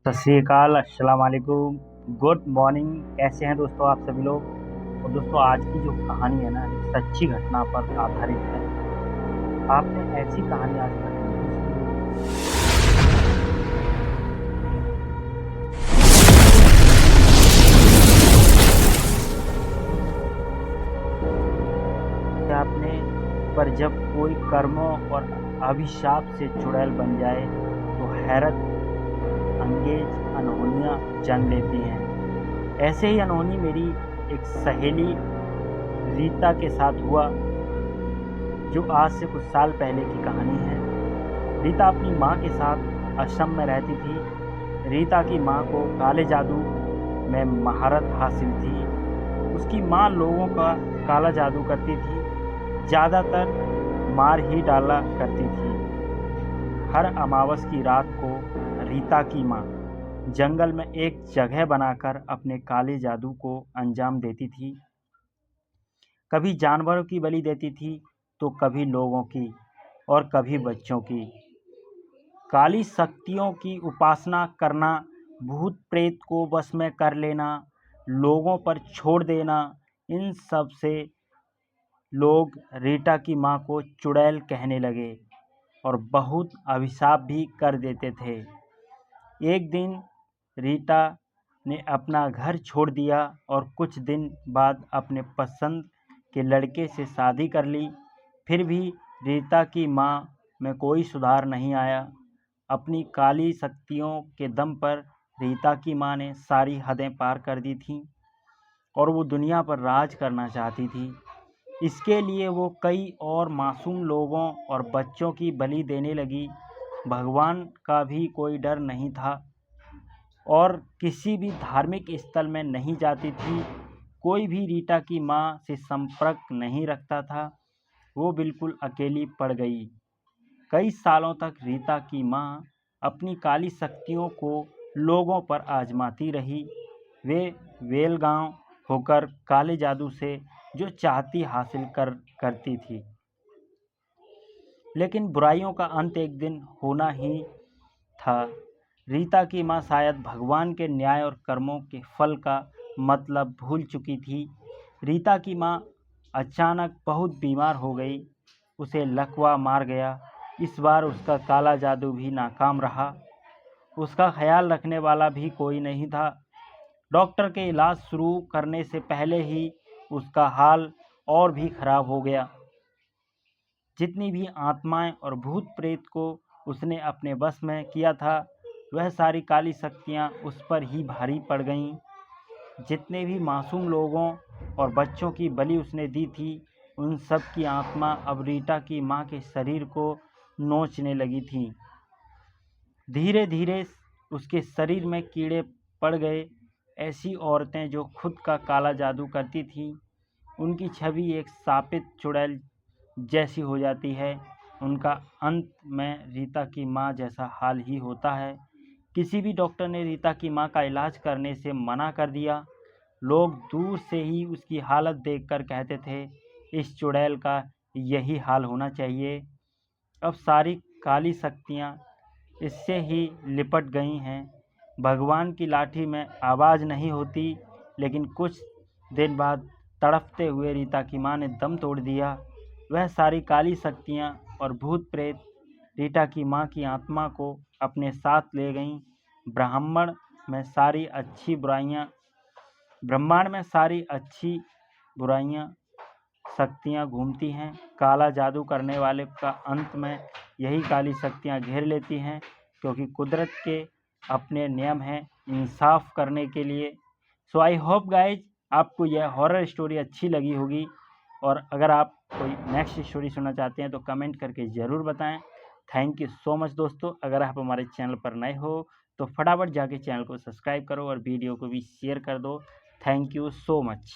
सत श्री अकाल, अस्सलाम वालेकुम, गुड मॉर्निंग। कैसे हैं दोस्तों आप सभी लोग। और दोस्तों आज की जो कहानी है ना, एक सच्ची घटना पर आधारित है। आपने ऐसी कहानी आज तक नहीं सुनी होगी आपने, पर जब कोई कर्मों और अभिशाप से चुड़ैल बन जाए तो हैरत अंगेज अनहोनियां जन्म लेती हैं। ऐसे ही अनहोनी मेरी एक सहेली रीता के साथ हुआ, जो आज से कुछ साल पहले की कहानी है। रीता अपनी माँ के साथ आश्रम में रहती थी। रीता की माँ को काले जादू में महारत हासिल थी। उसकी माँ लोगों का काला जादू करती थी, ज़्यादातर मार ही डाला करती थी। हर अमावस की रात को रीता की माँ जंगल में एक जगह बनाकर अपने काले जादू को अंजाम देती थी। कभी जानवरों की बलि देती थी तो कभी लोगों की और कभी बच्चों की। काली शक्तियों की उपासना करना, भूत प्रेत को वश में कर लेना, लोगों पर छोड़ देना, इन सब से लोग रीटा की माँ को चुड़ैल कहने लगे और बहुत अभिशाप भी कर देते थे। एक दिन रीटा ने अपना घर छोड़ दिया और कुछ दिन बाद अपने पसंद के लड़के से शादी कर ली। फिर भी रीता की माँ में कोई सुधार नहीं आया। अपनी काली शक्तियों के दम पर रीता की माँ ने सारी हदें पार कर दी थीं और वो दुनिया पर राज करना चाहती थी। इसके लिए वो कई और मासूम लोगों और बच्चों की बलि देने लगी। भगवान का भी कोई डर नहीं था और किसी भी धार्मिक स्थल में नहीं जाती थी। कोई भी रीटा की माँ से संपर्क नहीं रखता था। वो बिल्कुल अकेली पड़ गई। कई सालों तक रीता की माँ अपनी काली शक्तियों को लोगों पर आजमाती रही। वे वेलगांव होकर काले जादू से जो चाहती हासिल करती थी, लेकिन बुराइयों का अंत एक दिन होना ही था। रीता की माँ शायद भगवान के न्याय और कर्मों के फल का मतलब भूल चुकी थी। रीता की माँ अचानक बहुत बीमार हो गई। उसे लकवा मार गया। इस बार उसका काला जादू भी नाकाम रहा। उसका ख्याल रखने वाला भी कोई नहीं था। डॉक्टर के इलाज शुरू करने से पहले ही उसका हाल और भी खराब हो गया। जितनी भी आत्माएं और भूत प्रेत को उसने अपने बस में किया था, वह सारी काली शक्तियां उस पर ही भारी पड़ गईं। जितने भी मासूम लोगों और बच्चों की बलि उसने दी थी, उन सब की आत्मा अब रीटा की माँ के शरीर को नोचने लगी थी। धीरे धीरे उसके शरीर में कीड़े पड़ गए। ऐसी औरतें जो खुद का काला जादू करती थीं, उनकी छवि एक शापित चुड़ैल जैसी हो जाती है। उनका अंत में रीता की माँ जैसा हाल ही होता है। किसी भी डॉक्टर ने रीता की माँ का इलाज करने से मना कर दिया। लोग दूर से ही उसकी हालत देखकर कहते थे, इस चुड़ैल का यही हाल होना चाहिए। अब सारी काली शक्तियाँ इससे ही लिपट गई हैं। भगवान की लाठी में आवाज़ नहीं होती। लेकिन कुछ दिन बाद तड़पते हुए रीता की माँ ने दम तोड़ दिया। वह सारी काली शक्तियाँ और भूत प्रेत रीटा की माँ की आत्मा को अपने साथ ले गईं। ब्रह्मांड में सारी अच्छी बुराइयाँ शक्तियाँ घूमती हैं। काला जादू करने वाले का अंत में यही काली शक्तियाँ घेर लेती हैं, क्योंकि कुदरत के अपने नियम हैं इंसाफ करने के लिए। सो आई होप गाइज आपको यह हॉरर स्टोरी अच्छी लगी होगी, और अगर आप कोई नेक्स्ट स्टोरी सुनना चाहते हैं तो कमेंट करके ज़रूर बताएं। थैंक यू सो मच दोस्तों। अगर आप हमारे चैनल पर नए हो तो फटाफट जाके चैनल को सब्सक्राइब करो और वीडियो को भी शेयर कर दो। Thank you so much.